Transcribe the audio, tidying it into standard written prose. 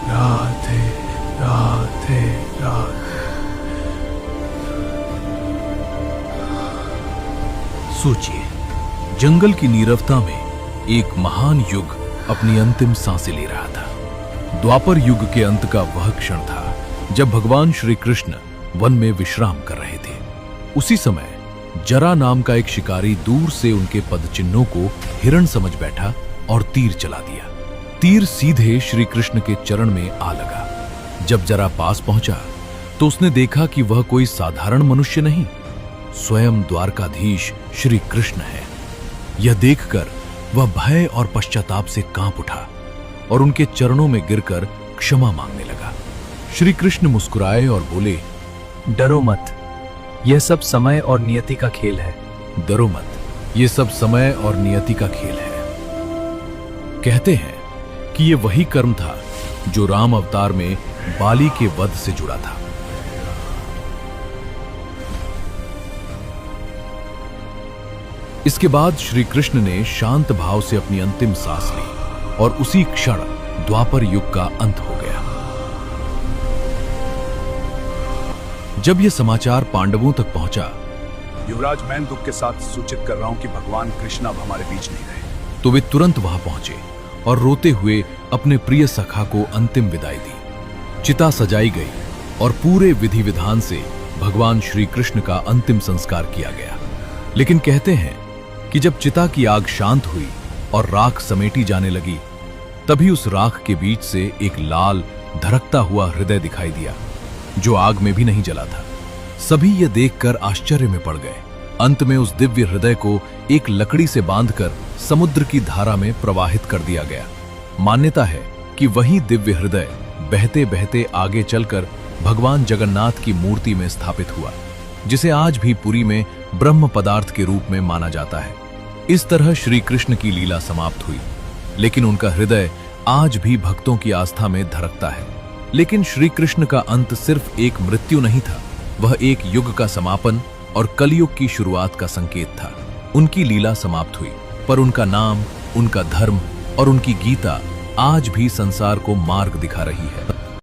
राधे राधे राधे। सोचिए, जंगल की नीरवता में एक महान युग अपनी अंतिम सांसें ले रहा था। द्वापर युग के अंत का वह क्षण था जब भगवान श्री कृष्ण वन में विश्राम कर रहे थे। उसी समय जरा नाम का एक शिकारी दूर से उनके पदचिन्हों को हिरण समझ बैठा और तीर चला दिया। तीर सीधे श्री कृष्ण के चरण में आ लगा। जब जरा पास पहुंचा तो उसने देखा कि वह कोई साधारण मनुष्य नहीं, स्वयं द्वारकाधीश श्री कृष्ण है। यह देखकर वह भय और पश्चाताप से कांप उठा और उनके चरणों में गिरकर क्षमा मांगने लगा। श्री कृष्ण मुस्कुराए और बोले, डरो मत, यह सब समय और नियति का खेल है। डरो मत, ये सब समय और नियति का खेल है। कहते हैं कि ये वही कर्म था जो राम अवतार में बाली के वध से जुड़ा था। इसके बाद श्री कृष्ण ने शांत भाव से अपनी अंतिम सांस ली और उसी क्षण द्वापर युग का अंत हो गया। जब यह समाचार पांडवों तक पहुंचा, युवराज, मैं दुख के साथ सूचित कर रहा हूं कि भगवान कृष्ण अब हमारे बीच नहीं रहे। तो वे तुरंत वहां पहुंचे और रोते हुए अपने प्रिय सखा को अंतिम विदाई दी। चिता सजाई गई और पूरे विधि विधान से भगवान श्री कृष्ण का अंतिम संस्कार किया गया। लेकिन कहते हैं कि जब चिता की आग शांत हुई और राख समेटी जाने लगी, तभी उस राख के बीच से एक लाल धड़कता हुआ हृदय दिखाई दिया जो आग में भी नहीं जला था। सभी यह देखकर आश्चर्य में पड़ गए। अंत में उस दिव्य हृदय को एक लकड़ी से बांधकर समुद्र की धारा में प्रवाहित कर दिया गया। मान्यता है कि वही दिव्य हृदय बहते बहते आगे चलकर भगवान जगन्नाथ की मूर्ति में स्थापित हुआ, जिसे आज भी पुरी में ब्रह्म पदार्थ के रूप में माना जाता है। इस तरह श्री कृष्ण की लीला समाप्त हुई, लेकिन उनका हृदय आज भी भक्तों की आस्था में धड़कता है। लेकिन श्री कृष्ण का अंत सिर्फ एक मृत्यु नहीं था, वह एक युग का समापन और कलयुग की शुरुआत का संकेत था। उनकी लीला समाप्त हुई, पर उनका नाम, उनका धर्म और उनकी गीता आज भी संसार को मार्ग दिखा रही है।